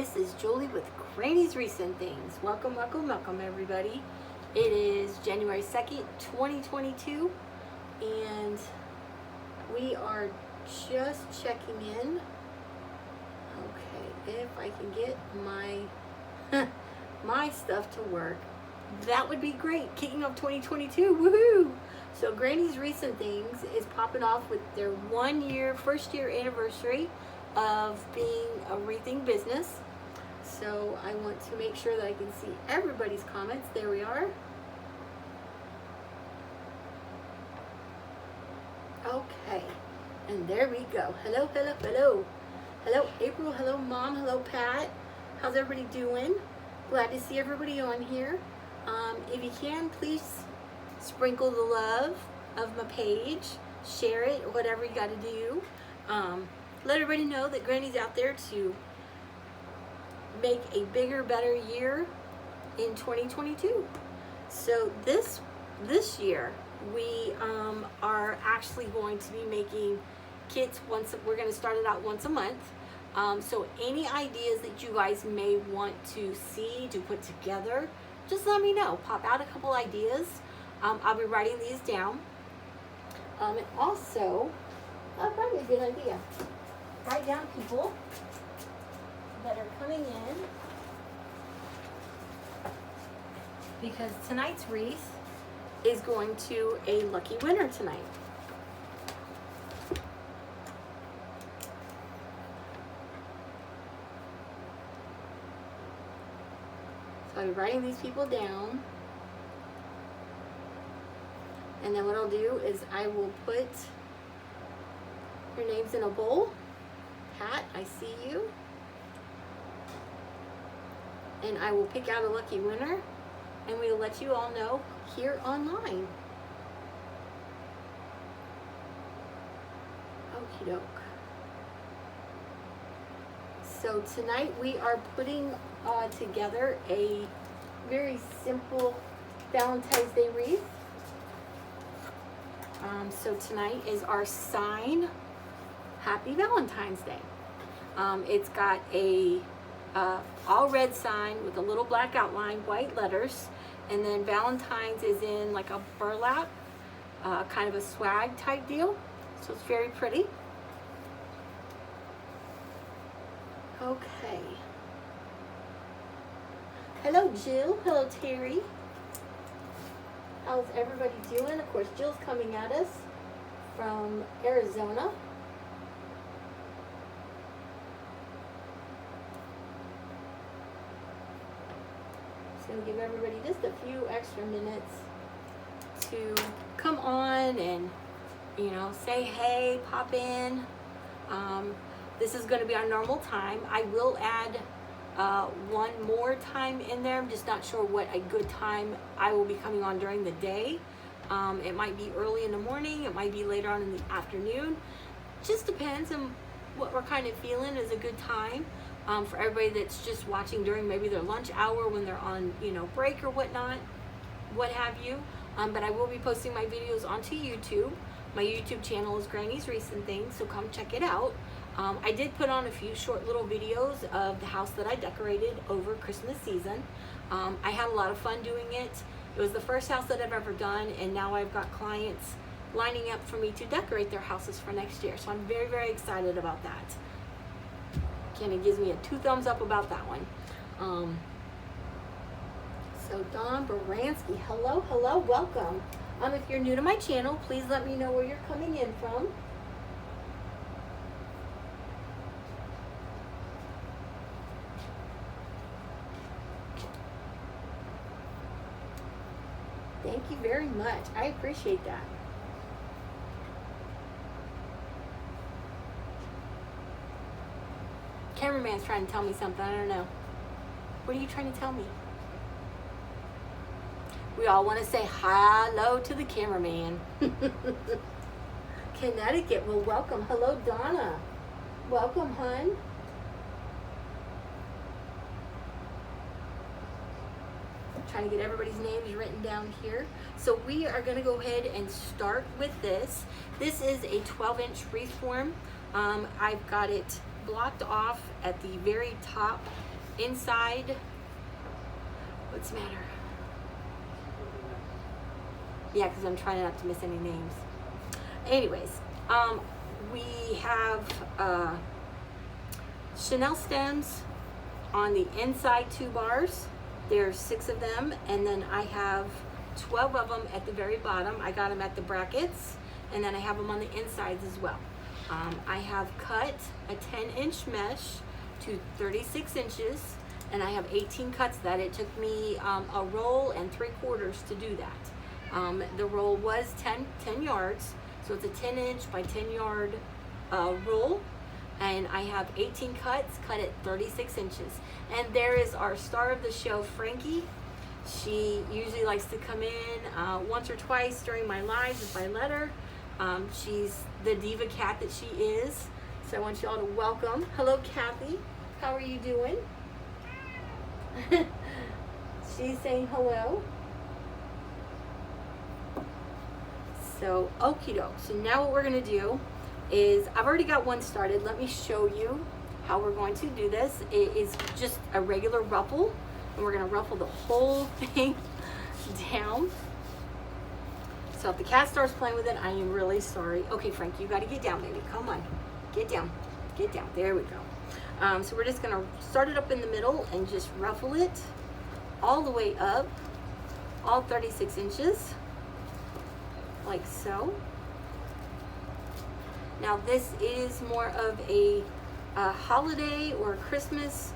This is Julie with Granny's Wreaths and Things. Welcome, welcome, welcome everybody. It is January 2nd, 2022, and we are just checking in. Okay, if I can get my my stuff to work, that would be great. Kicking off 2022, woohoo! So Granny's Wreaths and Things is popping off with their first year anniversary of being a wreathing business. So I want to make sure that I can see everybody's comments. There we are. Okay, and there we go. Hello, hello, hello. Hello, April. Hello, Mom. Hello, Pat. How's everybody doing? Glad to see everybody on here. If you can, please sprinkle the love of my page. Share it, or whatever you got to do. Let everybody know that Granny's out there to make a bigger, better year in 2022. So this year we are actually going to be making kits we're going to start it out once a month. So any ideas that you guys may want to see to put together, just let me know. Pop out a couple ideas. I'll be writing these down. And also, probably a good idea. Write down people that are coming in, because tonight's wreath is going to a lucky winner tonight. So I'll be writing these people down, and then what I'll do is I will put your names in a bowl. Pat, I see you. And I will pick out a lucky winner, and we'll let you all know here online. Okie doke. So tonight we are putting together a very simple Valentine's Day wreath. So tonight is our sign, Happy Valentine's Day. It's got a all red sign with a little black outline, white letters, and then Valentine's is in like a burlap, kind of a swag type deal. So it's very pretty. Okay. Hello, Jill. Hello, Terry. How's everybody doing? Of course, Jill's coming at us from Arizona. Just gonna give everybody just a few extra minutes to come on and, say hey, pop in. This is going to be our normal time. I will add one more time in there. I'm just not sure what a good time I will be coming on during the day. It might be early in the morning. It might be later on in the afternoon. Just depends on what we're kind of feeling is a good time for everybody that's just watching during maybe their lunch hour when they're on, break or whatnot, what have you. But I will be posting my videos onto YouTube. My YouTube channel is Granny's Wreaths and Things, so come check it out. I did put on a few short little videos of the house that I decorated over Christmas season. I had a lot of fun doing it. It was the first house that I've ever done, and now I've got clients lining up for me to decorate their houses for next year. So I'm very, very excited about that. Kenny gives me a 2 thumbs up about that one. So Don Baranski, hello, hello, welcome. If you're new to my channel, please let me know where you're coming in from. Thank you very much. I appreciate that. Cameraman's trying to tell me something. I don't know. What are you trying to tell me? We all want to say hello to the cameraman. Connecticut. Well, welcome. Hello, Donna. Welcome, hun. Trying to get everybody's names written down here. So we are going to go ahead and start with this. This is a 12-inch wreath form. I've got it blocked off at the very top inside, what's the matter? Yeah, because I'm trying not to miss any names. Anyways, we have Chanel stems on the inside 2 bars. There's 6 of them, and then I have 12 of them at the very bottom. I got them at the brackets, and then I have them on the insides as well. I have cut a 10-inch mesh to 36 inches, and I have 18 cuts that. It took me a roll and 3/4 to do that. The roll was 10 yards, so it's a 10-inch by 10-yard roll, and I have 18 cuts cut at 36 inches. And there is our star of the show, Frankie. She usually likes to come in once or twice during my lives if I let her. She's the diva cat that she is. So I want you all to welcome. Hello, Kathy. How are you doing? She's saying hello. So, okie doke. So now what we're going to do is, I've already got one started. Let me show you how we're going to do this. It is just a regular ruffle, and we're going to ruffle the whole thing down. So if the cat starts playing with it, I am really sorry. Okay, Frank, you got to get down, baby. Come on. Get down. Get down. There we go. So we're just going to start it up in the middle and just ruffle it all the way up, all 36 inches, like so. Now this is more of a holiday or Christmas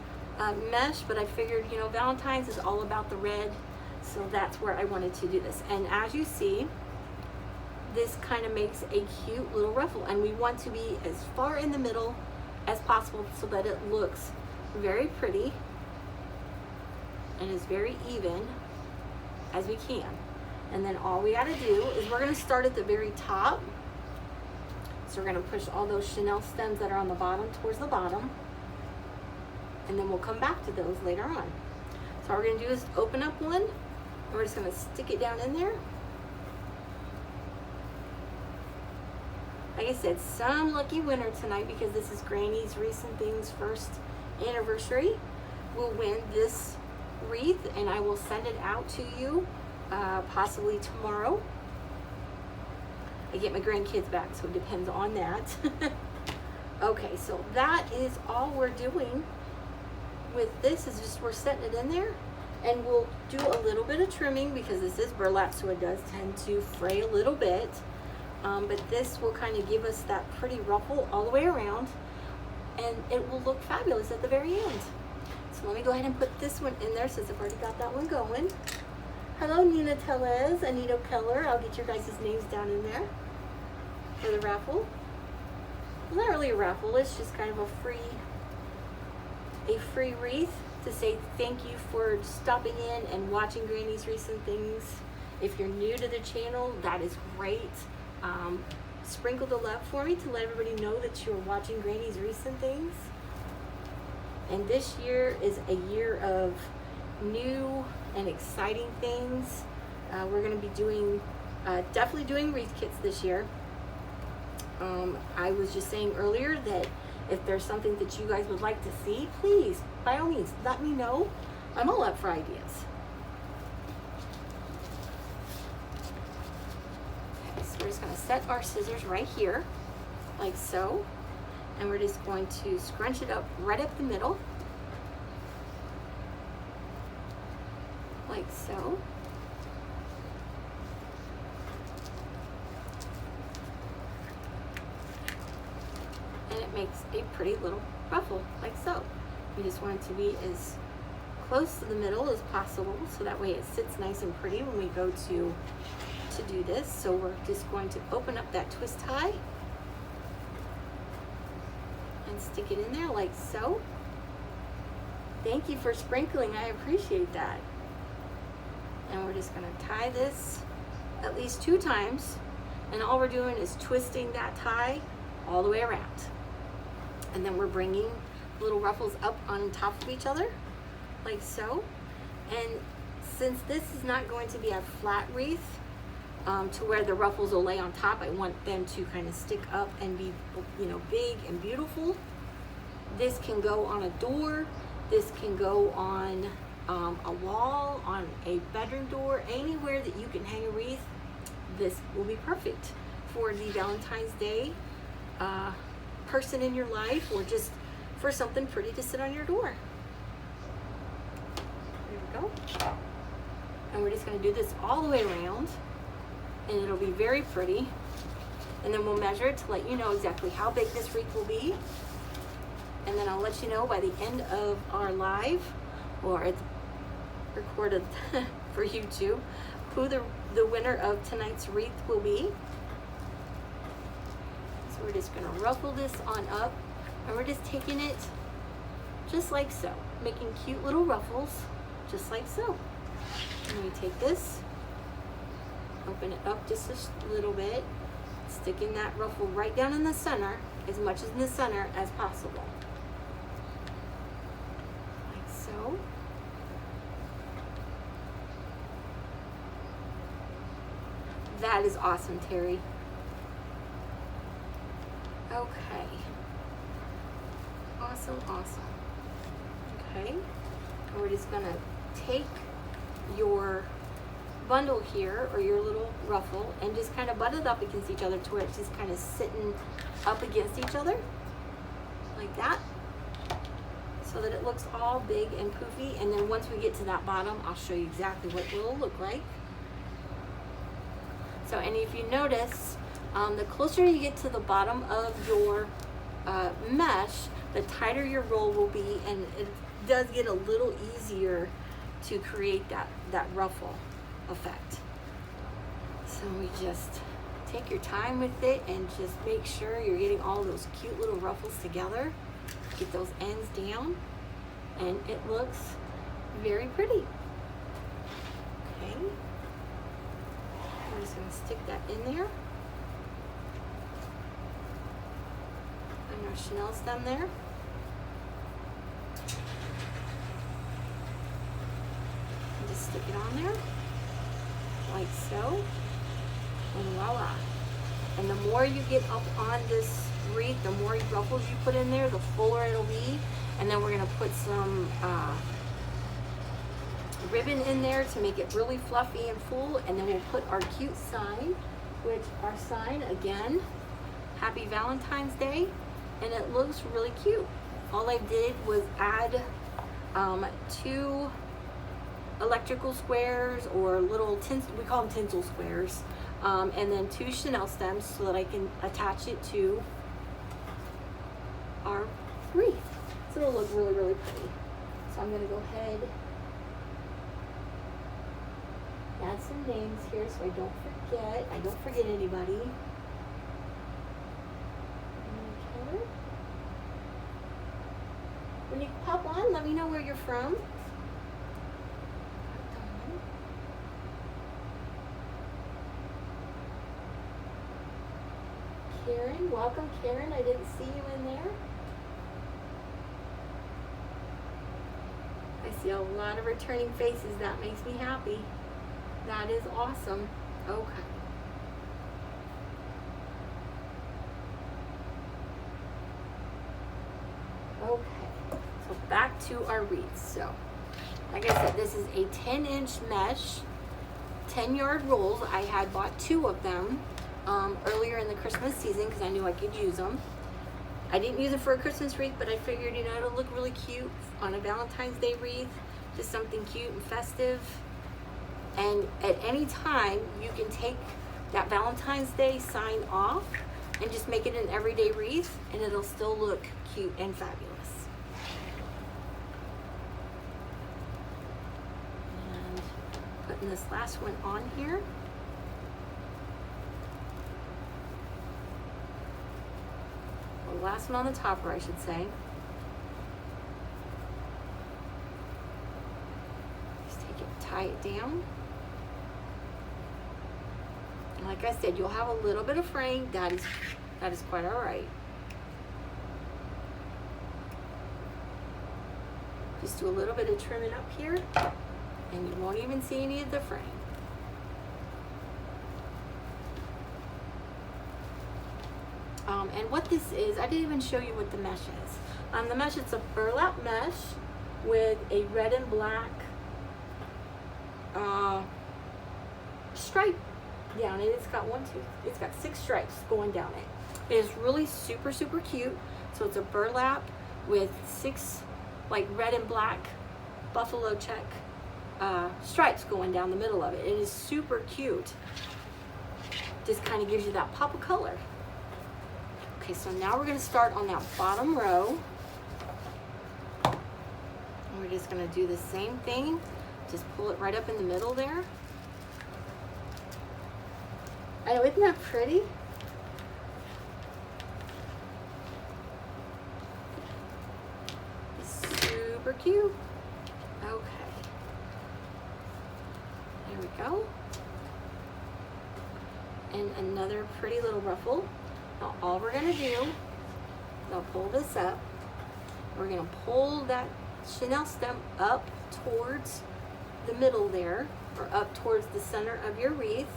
mesh, but I figured, you know, Valentine's is all about the red, so that's where I wanted to do this. And as you see, this kind of makes a cute little ruffle, and we want to be as far in the middle as possible so that it looks very pretty and is very even as we can. And then all we got to do is we're going to start at the very top. So we're going to push all those Chanel stems that are on the bottom towards the bottom, and then we'll come back to those later on. So all we're going to do is open up one, and we're just going to stick it down in there. Like I said, some lucky winner tonight, because this is Granny's Wreaths and Things first anniversary, will win this wreath, and I will send it out to you possibly tomorrow. I get my grandkids back, so it depends on that. Okay, so that is all we're doing with this, is just we're setting it in there, and we'll do a little bit of trimming because this is burlap, so it does tend to fray a little bit. But this will kind of give us that pretty ruffle all the way around, and it will look fabulous at the very end. So let me go ahead and put this one in there since I've already got that one going. Hello, Nina Tellez, Anita Keller. I'll get your guys' names down in there for the raffle. It's not really a raffle, it's just kind of a free wreath to say thank you for stopping in and watching Granny's Wreaths and Things. If you're new to the channel, that is great. Sprinkle the love for me to let everybody know that you're watching Granny's Wreaths and Things. And this year is a year of new and exciting things. We're going to be doing, definitely doing wreath kits this year. I was just saying earlier that if there's something that you guys would like to see, please, by all means, let me know. I'm all up for ideas. So we're just going to set our scissors right here, like so, and we're just going to scrunch it up right up the middle, like so. And it makes a pretty little ruffle, like so. We just want it to be as close to the middle as possible, so that way it sits nice and pretty when we go to do this. So we're just going to open up that twist tie and stick it in there like so. Thank you for sprinkling, I appreciate that. And we're just going to tie this at least 2 times, and all we're doing is twisting that tie all the way around. And then we're bringing little ruffles up on top of each other like so. And since this is not going to be a flat wreath, to where the ruffles will lay on top, I want them to kind of stick up and be, you know, big and beautiful. This can go on a door. This can go on a wall, on a bedroom door, anywhere that you can hang a wreath. This will be perfect for the Valentine's Day person in your life, or just for something pretty to sit on your door. There we go. And we're just going to do this all the way around, and it'll be very pretty. And then we'll measure it to let you know exactly how big this wreath will be. And then I'll let you know by the end of our live, or it's recorded for YouTube, who the winner of tonight's wreath will be. So we're just going to ruffle this on up, and we're just taking it just like so, making cute little ruffles just like so. And we take this, open it up just a little bit, sticking that ruffle right down in the center, as much in the center as possible. Like so. That is awesome, Terry. Okay. Awesome, awesome. Okay. And we're just gonna take your bundle here, or your little ruffle, and just kind of butt it up against each other to where it's just kind of sitting up against each other like that, so that it looks all big and poofy. And then once we get to that bottom, I'll show you exactly what it will look like. So, and if you notice, the closer you get to the bottom of your mesh, the tighter your roll will be, and it does get a little easier to create that ruffle effect. So we just take your time with it and just make sure you're getting all those cute little ruffles together. Get those ends down, and it looks very pretty. Okay. I'm just going to stick that in there. And our Chanel stem there. And just stick it on there, like so, and voila. And the more you get up on this wreath, the more ruffles you put in there, the fuller it'll be. And then we're going to put some ribbon in there to make it really fluffy and full. And then we'll put our cute sign, which our sign, again, Happy Valentine's Day, and it looks really cute. All I did was add 2 electrical squares, or little we call them tinsel squares, and then 2 Chanel stems, so that I can attach it to our wreath. So it'll look really, really pretty. So I'm going to go ahead, add some names here so I don't forget anybody. Okay. When you pop on, let me know where you're from. Karen, welcome Karen, I didn't see you in there. I see a lot of returning faces, that makes me happy. That is awesome. Okay. Okay, so back to our wreaths. So, like I said, this is a 10-inch mesh, 10-yard rolls. I had bought 2 of them earlier in the Christmas season because I knew I could use them. I didn't use it for a Christmas wreath, but I figured, it'll look really cute on a Valentine's Day wreath, just something cute and festive. And at any time, you can take that Valentine's Day sign off and just make it an everyday wreath, and it'll still look cute and fabulous. And putting this last one on here. The last one on the topper, I should say. Just take it, tie it down. And like I said, you'll have a little bit of fraying. That is quite all right. Just do a little bit of trimming up here, and you won't even see any of the fraying. And what this is, I didn't even show you what the mesh is. The mesh, it's a burlap mesh with a red and black stripe down it. It's got it's got 6 stripes going down it. It is really super, super cute. So it's a burlap with 6 like red and black buffalo check stripes going down the middle of it. It is super cute. Just kind of gives you that pop of color. Okay, so now we're going to start on that bottom row. And we're just going to do the same thing. Just pull it right up in the middle there. I know, isn't that pretty? Super cute. Okay. There we go. And another pretty little ruffle. Now all we're gonna do, I'll pull this up. We're gonna pull that chenille stem up towards the middle there, or up towards the center of your wreath.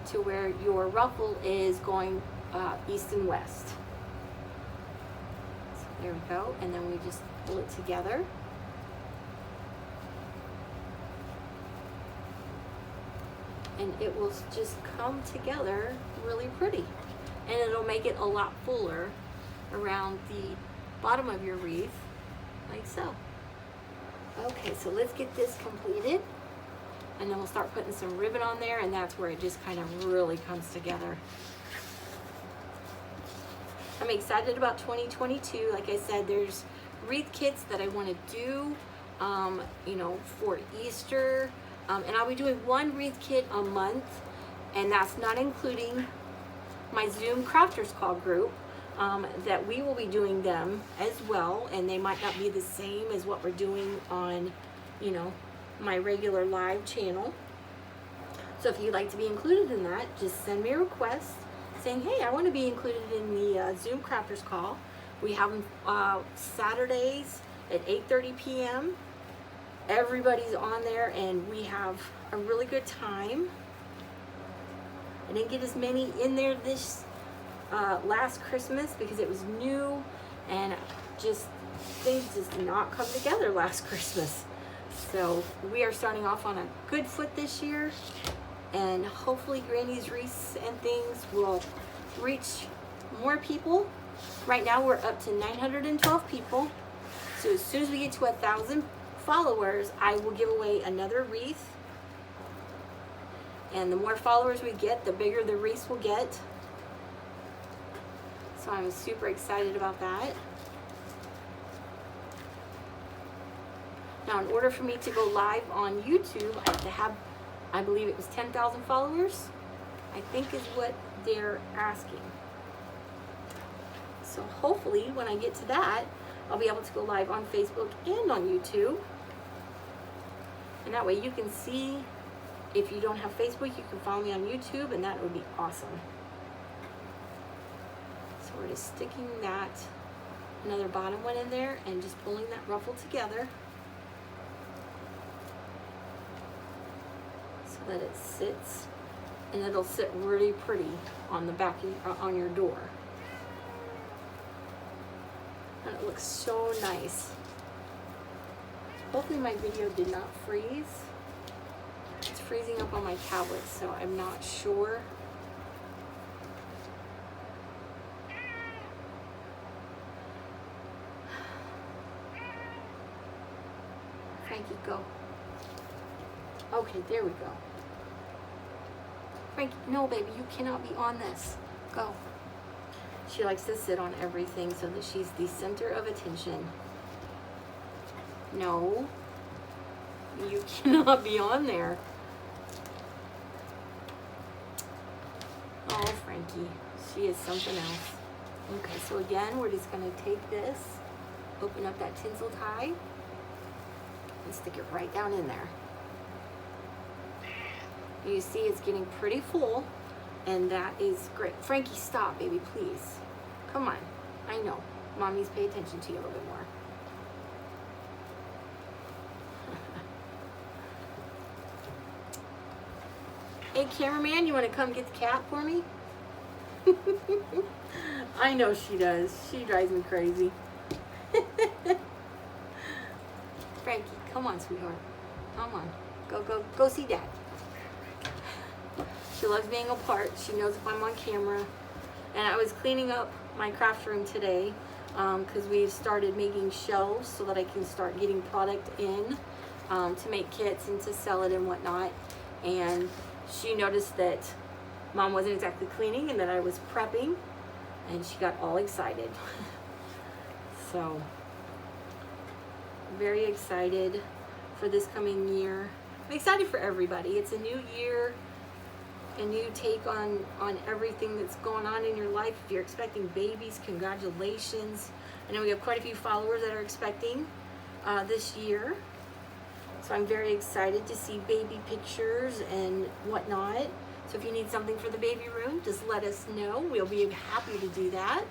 To where your ruffle is going east and west. So there we go, and then we just pull it together. And it will just come together really pretty. And it'll make it a lot fuller around the bottom of your wreath, like so. Okay, so let's get this completed. And then we'll start putting some ribbon on there, and that's where it just kind of really comes together. I'm excited about 2022. Like I said, there's wreath kits that I want to do, you know, for Easter. And I'll be doing one wreath kit a month, and that's not including my Zoom Crafters Call group, that we will be doing them as well, and they might not be the same as what we're doing on, you know, my regular live channel. So if you'd like to be included in that, just send me a request saying, hey, I want to be included in the Zoom Crafters Call. We have them Saturdays at 8:30 p.m. Everybody's on there, and we have a really good time. I didn't get as many in there this last Christmas because it was new, and just things just did not come together last Christmas. So we are starting off on a good foot this year, and hopefully Granny's Wreaths and things will reach more people. Right now we're up to 912 people. So as soon as we get to 1,000 followers, I will give away another wreath. And the more followers we get, the bigger the wreaths will get. So I'm super excited about that. Now, in order for me to go live on YouTube, I have to have, I believe it was 10,000 followers, I think is what they're asking. So hopefully when I get to that, I'll be able to go live on Facebook and on YouTube. And that way you can see, if you don't have Facebook, you can follow me on YouTube, and that would be awesome. So we're just sticking that, another bottom one in there, and just pulling that ruffle together, so that it sits, and it'll sit really pretty on the back of, on your door. And it looks so nice. Hopefully my video did not freeze. It's freezing up on my tablet, so I'm not sure. Frankie, go. Okay, there we go. Frankie, no baby, you cannot be on this. Go. She likes to sit on everything so that she's the center of attention. No, you cannot be on there. Oh, Frankie, she is something else. Okay, so again, we're just gonna take this, open up that tinsel tie, and stick it right down in there. You see it's getting pretty full, and that is great. Frankie, stop, baby, please. Come on. I know. Mommy's pay attention to you a little bit more. Hey, cameraman, you want to come get the cat for me? I know she does. She drives me crazy. Frankie, come on, sweetheart. Come on. Go see Dad. She loves being apart. She knows if I'm on camera. And I was cleaning up my craft room today because we've started making shelves so that I can start getting product in to make kits and to sell it and whatnot. And she noticed that Mom wasn't exactly cleaning and that I was prepping, and she got all excited. So, very excited for this coming year. I'm excited for everybody. It's a new year, a new take on everything that's going on in your life. If you're expecting babies, congratulations. I know we have quite a few followers that are expecting this year. So I'm very excited to see baby pictures and whatnot. So if you need something for the baby room, just let us know. We'll be happy to do that.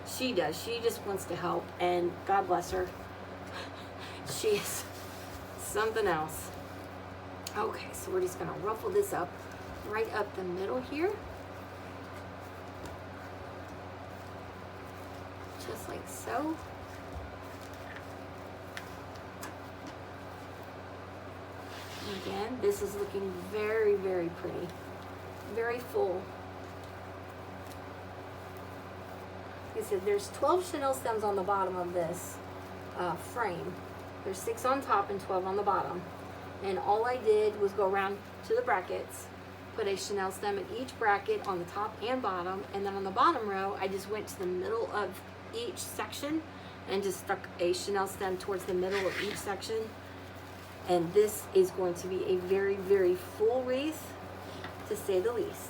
She does. She just wants to help, and God bless her. She is something else. Okay, so we're just gonna ruffle this up right up the middle here. Just like so. Again, this is looking very, very pretty. Very full. Like I said, there's 12 chenille stems on the bottom of this frame. There's 6 on top and 12 on the bottom. And all I did was go around to the brackets, put a chenille stem in each bracket on the top and bottom, and then on the bottom row, I just went to the middle of each section and just stuck a chenille stem towards the middle of each section. And this is going to be a very, very full wreath, to say the least.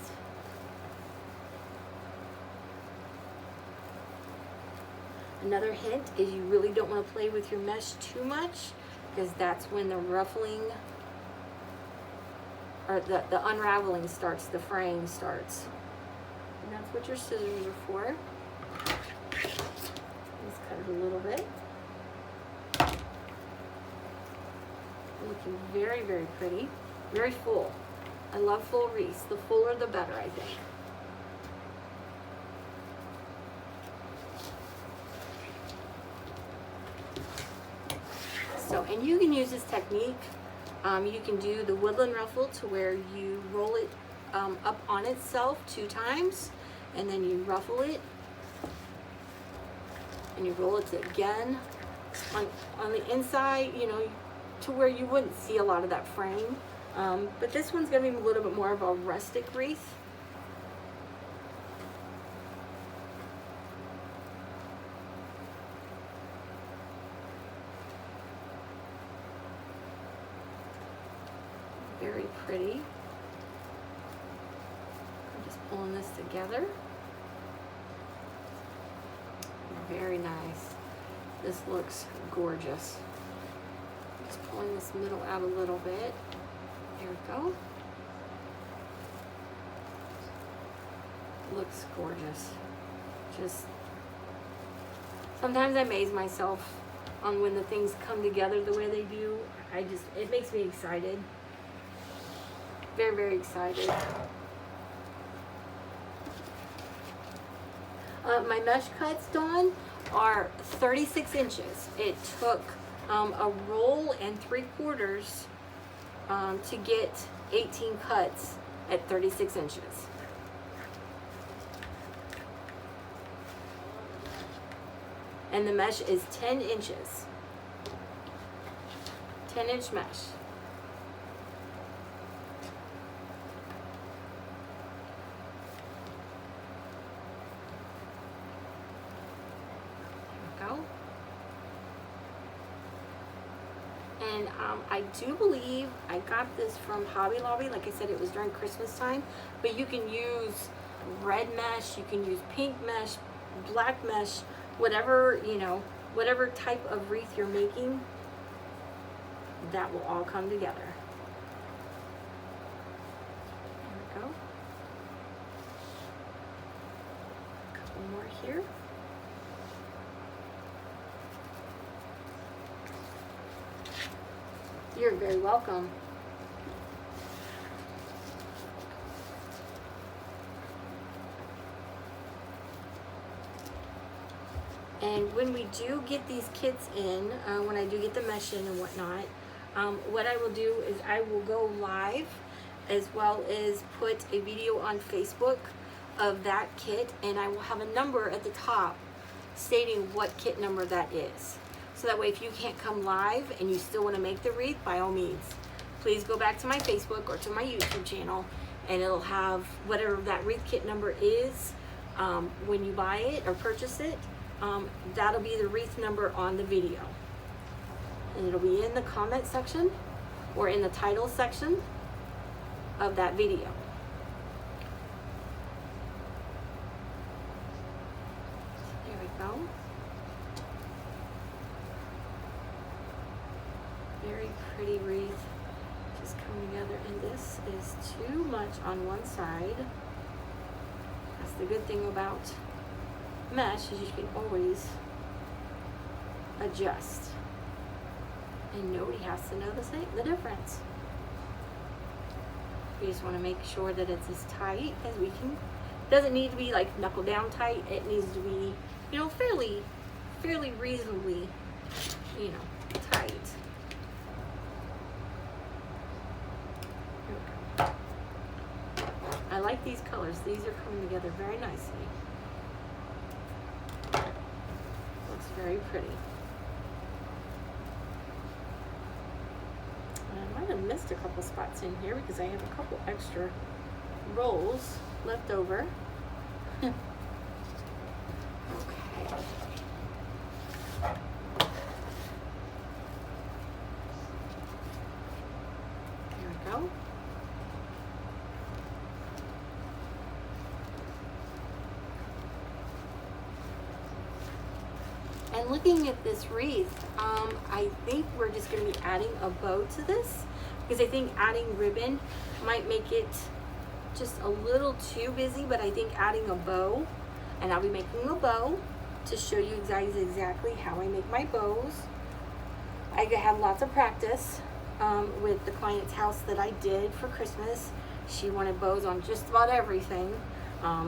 Another hint is you really don't want to play with your mesh too much, because that's when the ruffling or the unraveling starts, the fraying starts. And that's what your scissors are for. Let's cut it a little bit. Looking very, very pretty. Very full. I love full wreaths. The fuller the better, I think. So, and you can use this technique. You can do the woodland ruffle to where you roll it up on itself 2 times, and then you ruffle it, and you roll it again on the inside, you know, to where you wouldn't see a lot of that frame. But this one's going to be a little bit more of a rustic wreath. Very pretty. I'm just pulling this together. Very nice. This looks gorgeous. Just pulling this middle out a little bit. There we go. Looks gorgeous. Just sometimes I amaze myself on when the things come together the way they do. It makes me excited. Very, very excited. My mesh cuts, Dawn, are 36 inches. It took a roll and 3/4 to get 18 cuts at 36 inches. And the mesh is 10 inches. 10-inch mesh. And I do believe I got this from Hobby Lobby. Like I said, it was during Christmas time. But you can use red mesh, you can use pink mesh, black mesh, whatever, you know, whatever type of wreath you're making, that will all come together. There we go. A couple more here. You're very welcome. And when we do get these kits in, when I do get the mesh in and whatnot, what I will do is I will go live, as well as put a video on Facebook of that kit, and I will have a number at the top stating what kit number that is. So that way, if you can't come live and you still want to make the wreath, by all means, please go back to my Facebook or to my YouTube channel, and it'll have whatever that wreath kit number is when you buy it or purchase it. That'll be the wreath number on the video. And it'll be in the comment section or in the title section of that video. There we go. Very pretty wreath just coming together, and this is too much on one side. That's the good thing about mesh, is you can always adjust, and nobody has to know the difference. We just want to make sure that it's as tight as we can. It doesn't need to be like knuckle down tight. It needs to be, you know, fairly reasonably, you know, tight. Here we go. I like these colors. These are coming together very nicely. Looks very pretty. I might have missed a couple spots in here because I have a couple extra rolls left over. Okay. There we go. And looking at this wreath, I think we're just going to be adding a bow to this, because I think adding ribbon might make it just a little too busy, but I think adding a bow, and I'll be making a bow to show you guys exactly how I make my bows. I had lots of practice with the client's house that I did for Christmas. She wanted bows on just about everything.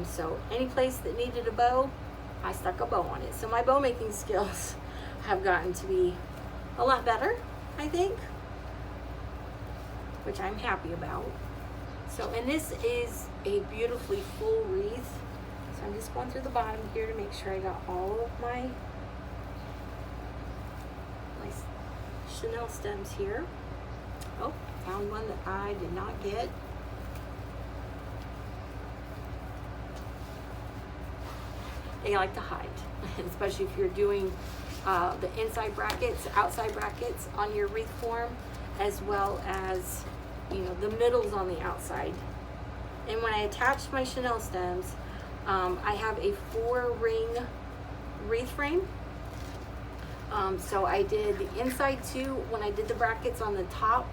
So any place that needed a bow, I stuck a bow on it. So my bow making skills have gotten to be a lot better, I think, which I'm happy about. So, and this is a beautifully full wreath. So I'm just going through the bottom here to make sure I got all of my Chanel stems here. Oh, found one that I did not get. They like to hide, especially if you're doing the inside brackets, outside brackets on your wreath form, as well as, you know, the middles on the outside. And when I attached my Chanel stems, I have a 4-ring wreath frame. So I did the inside 2 when I did the brackets on the top,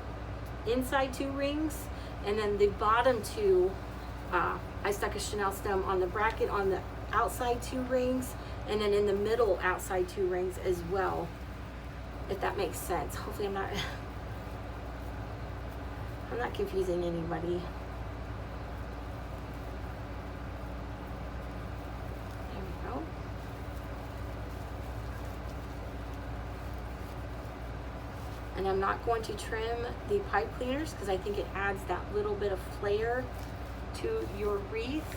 inside 2 rings, and then the bottom 2, I stuck a Chanel stem on the bracket on the outside 2 rings, and then in the middle outside 2 rings as well, if that makes sense. Hopefully I'm not confusing anybody. There we go. And I'm not going to trim the pipe cleaners because I think it adds that little bit of flair to your wreath.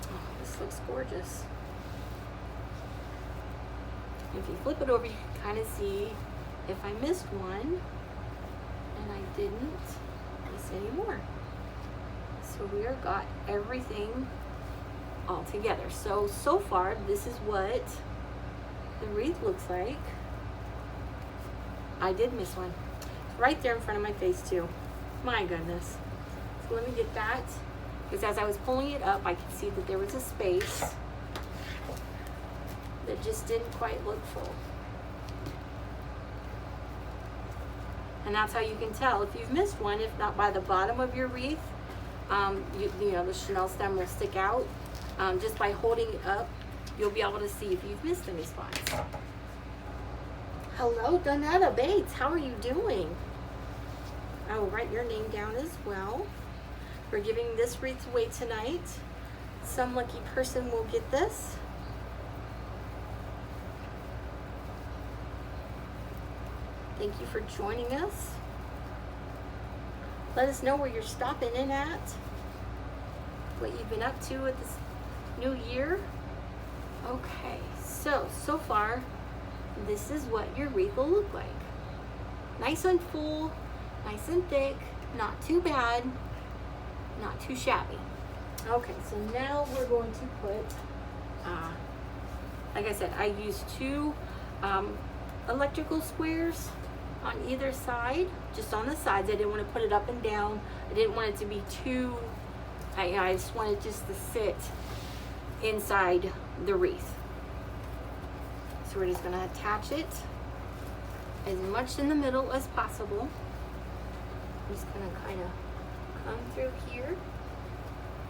Oh, this looks gorgeous. If you flip it over, you can kind of see if I missed one, and I didn't miss any more. So we are got everything all together. So far, this is what the wreath looks like. I did miss one. It's right there in front of my face too. My goodness. So let me get that, because as I was pulling it up, I could see that there was a space that just didn't quite look full. And that's how you can tell if you've missed one. If not, by the bottom of your wreath, you know, the Chanel stem will stick out. Just by holding it up, you'll be able to see if you've missed any spots. Hello, Donetta Bates. How are you doing? I will write your name down as well. We're giving this wreath away tonight. Some lucky person will get this. Thank you for joining us. Let us know where you're stopping in at, what you've been up to with this new year. Okay, so far, this is what your wreath will look like. Nice and full, nice and thick, not too bad, not too shabby. Okay, so now we're going to put, like I said, I used 2 electrical squares on either side, just on the sides. I didn't want to put it up and down. I didn't want it to be too, I just wanted just to sit inside the wreath. So we're just going to attach it as much in the middle as possible. I'm just going to kind of come through here,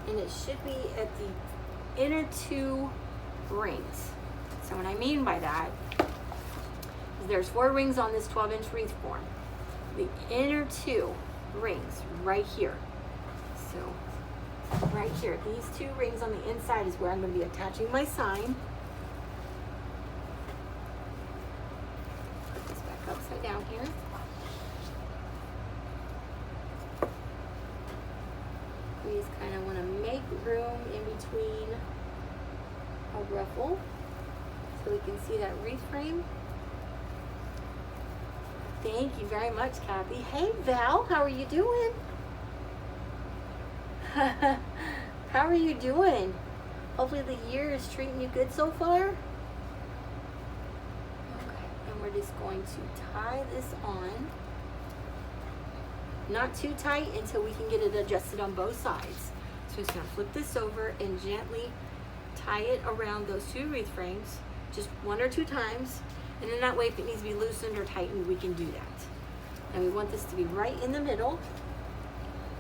and it should be at the inner 2 rings. So what I mean by that is there's 4 rings on this 12-inch wreath form. The inner 2 rings right here. So right here, these 2 rings on the inside is where I'm going to be attaching my sign. Put this back upside down here. We just kind of want to make room in between a ruffle so we can see that wreath frame. Thank you very much, Kathy. Hey, Val, how are you doing? How are you doing? Hopefully the year is treating you good so far. Okay, and we're just going to tie this on. Not too tight until we can get it adjusted on both sides. So just gonna flip this over and gently tie it around those 2 wreath frames, just 1 or 2 times. And then that way, if it needs to be loosened or tightened, we can do that. And we want this to be right in the middle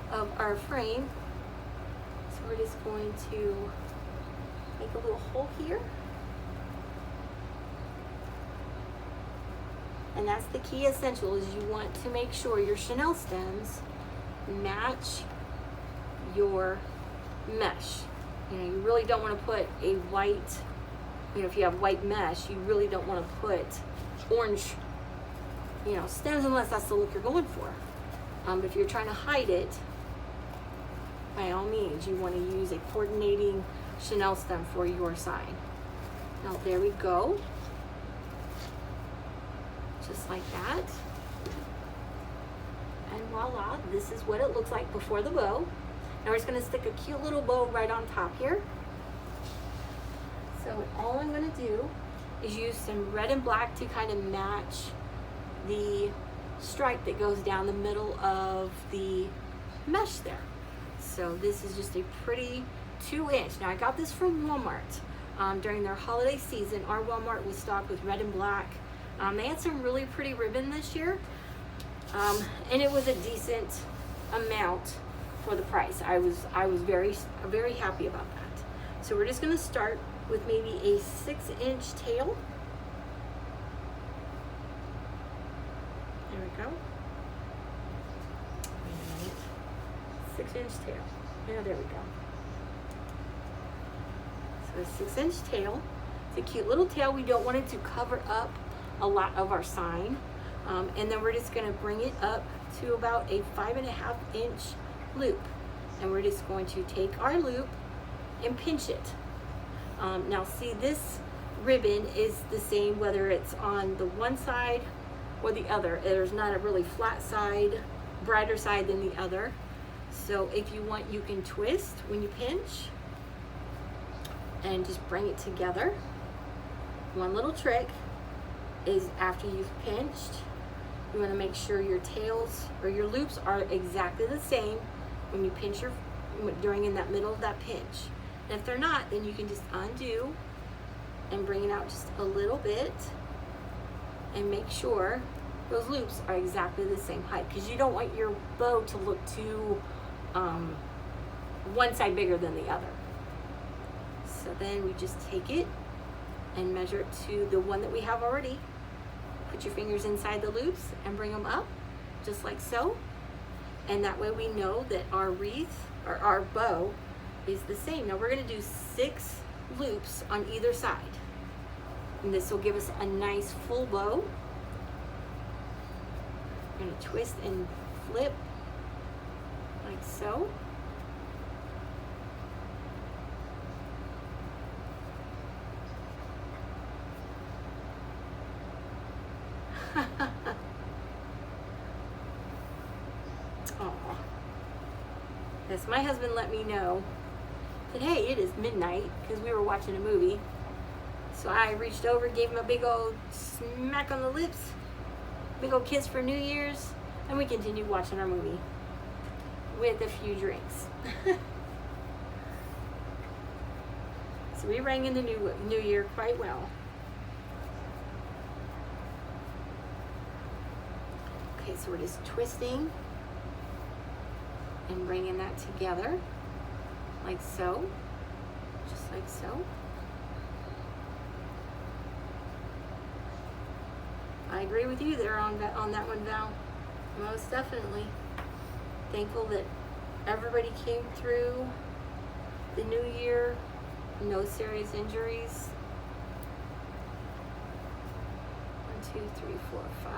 of our frame. So we're just going to make a little hole here. And that's the key essential, is you want to make sure your chenille stems match your mesh. You know, you really don't want to put a white, you know, if you have white mesh, you really don't want to put orange, you know, stems unless that's the look you're going for. But if you're trying to hide it, by all means, you want to use a coordinating chenille stem for your sign. Now, there we go. Just like that. And voila, this is what it looks like before the bow. Now we're just going to stick a cute little bow right on top here. So all I'm going to do is use some red and black to kind of match the stripe that goes down the middle of the mesh there. So this is just a pretty 2-inch. Now I got this from Walmart. During their holiday season, our Walmart was stocked with red and black. They had some really pretty ribbon this year. And it was a decent amount for the price. I was very happy about that. So we're just going to start with maybe a 6-inch tail. There we go. Wait a minute. 6-inch tail. Yeah, there we go. So a 6-inch tail. It's a cute little tail. We don't want it to cover up a lot of our sign. And then we're just going to bring it up to about a 5.5-inch loop. And we're just going to take our loop and pinch it. Now see, this ribbon is the same whether it's on the one side or the other. There's not a really flat side, brighter side than the other. So if you want, you can twist when you pinch and just bring it together. One little trick is after you've pinched, you want to make sure your tails or your loops are exactly the same when you pinch during in that middle of that pinch. And if they're not, then you can just undo and bring it out just a little bit and make sure those loops are exactly the same height, because you don't want your bow to look too one side bigger than the other. So then we just take it and measure it to the one that we have already. Put your fingers inside the loops and bring them up just like so. And that way we know that our wreath or our bow is the same. Now we're going to do 6 loops on either side. And this will give us a nice full bow. We're going to twist and flip like so. Oh, yes, my husband let me know that, hey, it is midnight, because we were watching a movie. So I reached over, gave him a big old smack on the lips, big old kiss for New Year's, and we continued watching our movie with a few drinks. So we rang in the new year quite well. Okay, so we're just twisting and bringing that together like so, just like so. I agree with you there on that one, Val. Most definitely. Thankful that everybody came through the new year, no serious injuries. 1, 2, 3, 4, 5.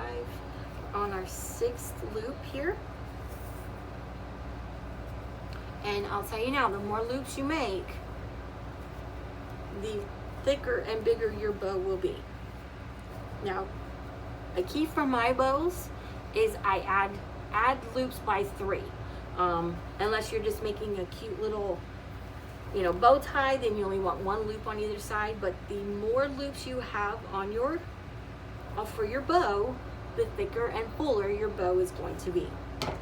We're on our 6th loop here. And I'll tell you now, the more loops you make, the thicker and bigger your bow will be. Now, a key for my bows is I add loops by 3. Unless you're just making a cute little, bow tie, then you only want 1 loop on either side. But the more loops you have on for your bow, the thicker and fuller your bow is going to be. And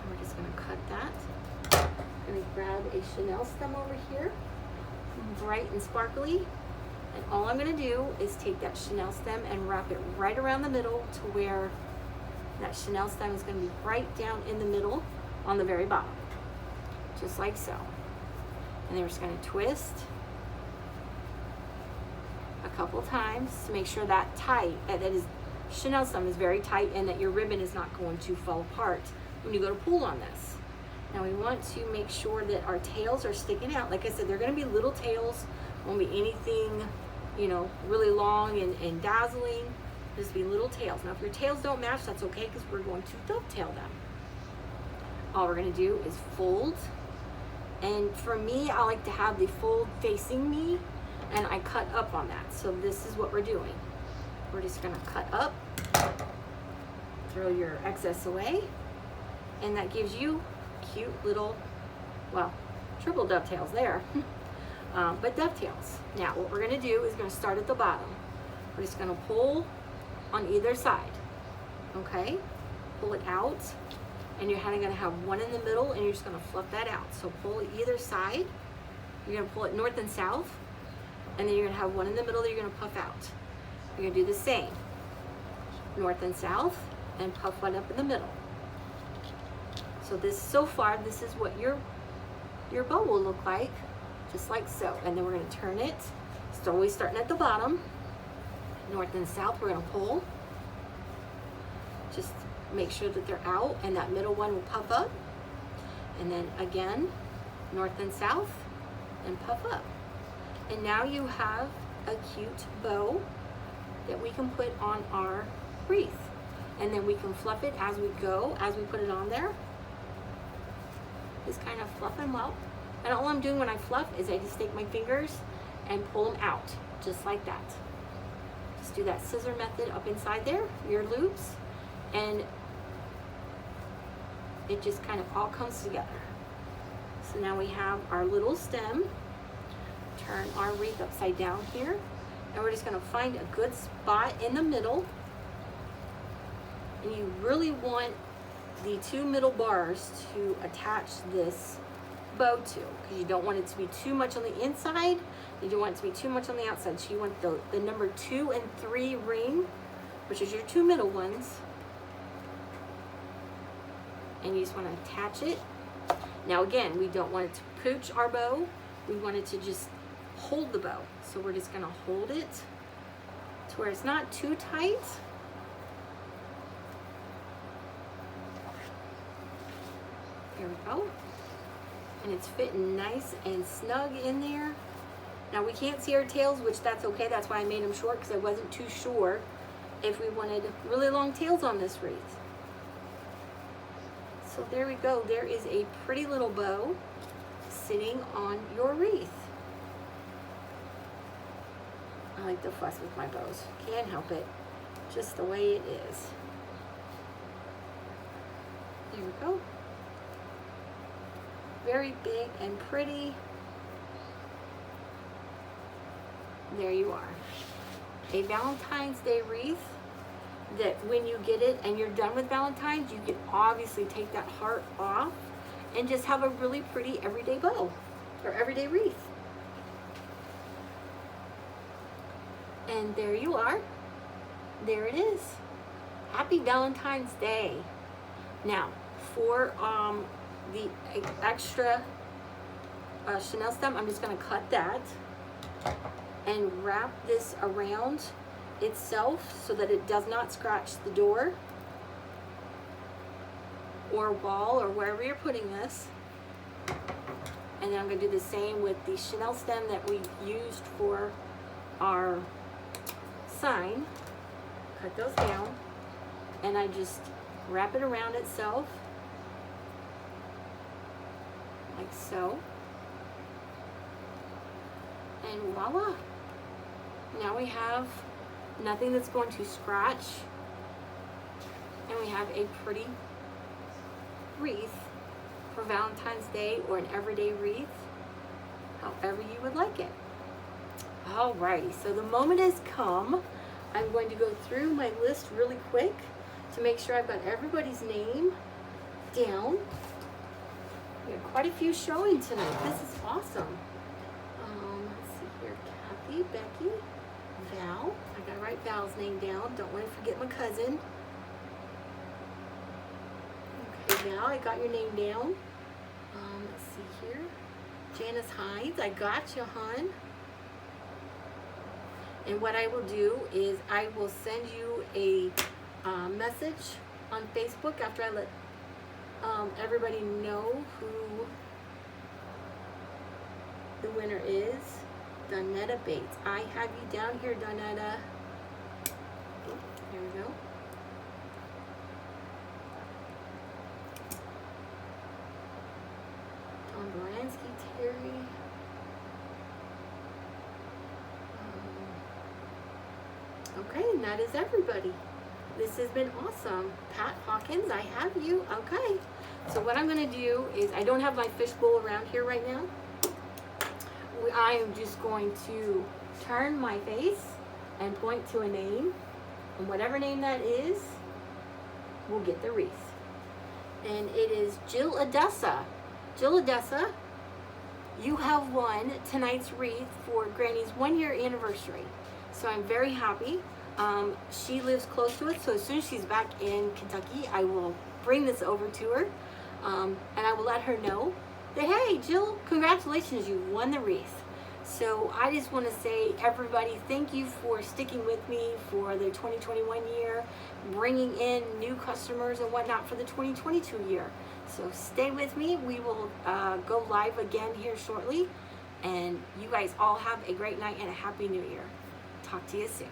we're just going to cut that. I'm going to grab a Chanel stem over here, bright and sparkly. And all I'm going to do is take that Chanel stem and wrap it right around the middle to where that Chanel stem is going to be right down in the middle on the very bottom. Just like so. And then we're just going to twist a couple times to make sure that Chanel stem is very tight and that your ribbon is not going to fall apart when you go to pull on this. Now we want to make sure that our tails are sticking out. Like I said, they're going to be little tails. Won't be anything, really long and dazzling. Just be little tails. Now, if your tails don't match, that's okay, because we're going to dovetail them. All we're going to do is fold. And for me, I like to have the fold facing me, and I cut up on that. So this is what we're doing. We're just going to cut up, throw your excess away, and that gives you cute little, triple dovetails there. But dovetails. Now what we're going to do is going to start at the bottom. We're just going to pull on either side. Okay? Pull it out, and you're kind of going to have one in the middle, and you're just going to fluff that out. So pull either side. You're going to pull it north and south, and then you're going to have one in the middle that you're going to puff out. You're going to do the same. North and south, and puff one up in the middle. So so far, this is what your bow will look like. Just like so. And then we're going to turn it. It's always starting at the bottom. North and south, we're going to pull. Just make sure that they're out, and that middle one will puff up. And then again, north and south, and puff up. And now you have a cute bow that we can put on our wreath. And then we can fluff it as we go, as we put it on there. Just kind of fluff them up. And all I'm doing when I fluff is I just take my fingers and pull them out, just like that. Just do that scissor method up inside there, your loops, and it just kind of all comes together. So now we have our little stem. Turn our wreath upside down here, and we're just going to find a good spot in the middle. And you really want the 2 middle bars to attach this bow to, because you don't want it to be too much on the inside, you don't want it to be too much on the outside. So you want the number 2 and 3 ring, which is your 2 middle ones, and you just want to attach it. Now again, we don't want it to pooch our bow, we want it to just hold the bow. So we're just going to hold it to where it's not too tight. There we go. And it's fitting nice and snug in there. Now we can't see our tails, which that's okay. That's why I made them short, because I wasn't too sure if we wanted really long tails on this wreath. So there we go. There is a pretty little bow sitting on your wreath. I like to fuss with my bows. Can't help it. Just the way it is. There we go. Very big and pretty. There you are. A Valentine's Day wreath that when you get it and you're done with Valentine's, you can obviously take that heart off and just have a really pretty everyday bow or everyday wreath. And there you are. There it is. Happy Valentine's Day. Now, for the extra chenille stem, I'm just going to cut that and wrap this around itself so that it does not scratch the door or wall or wherever you're putting this. And then I'm going to do the same with the chenille stem that we used for our sign. Cut those down and I just wrap it around itself like so, and voila, now we have nothing that's going to scratch and we have a pretty wreath for Valentine's Day or an everyday wreath, however you would like it. Alrighty, so the moment has come. I'm going to go through my list really quick to make sure I've got everybody's name down. We have quite a few showing tonight. This is awesome. Let's see here. Kathy, Becky, Val. I gotta write Val's name down. Don't want to forget my cousin. Okay, Val, I got your name down. Let's see here. Janice Hines, I got you, hon. And what I will do is I will send you a message on Facebook after I let everybody know who the winner is. Donetta Bates. I have you down here, Donetta. Here we go. Tom Boransky, Terry. Okay, and that is everybody. This has been awesome. Pat Hawkins, I have you. Okay. So what I'm going to do is, I don't have my fishbowl around here right now. I am just going to turn my face and point to a name. And whatever name that is, we'll get the wreath. And it is Jill Adessa. Jill Adessa, you have won tonight's wreath for Granny's 1-year anniversary. So I'm very happy. She lives close to it, so as soon as she's back in Kentucky, I will bring this over to her, and I will let her know that, hey, Jill, congratulations, you won the wreath. So I just want to say, everybody, thank you for sticking with me for the 2021 year, bringing in new customers and whatnot for the 2022 year. So stay with me. We will go live again here shortly, and you guys all have a great night and a happy new year. Talk to you soon.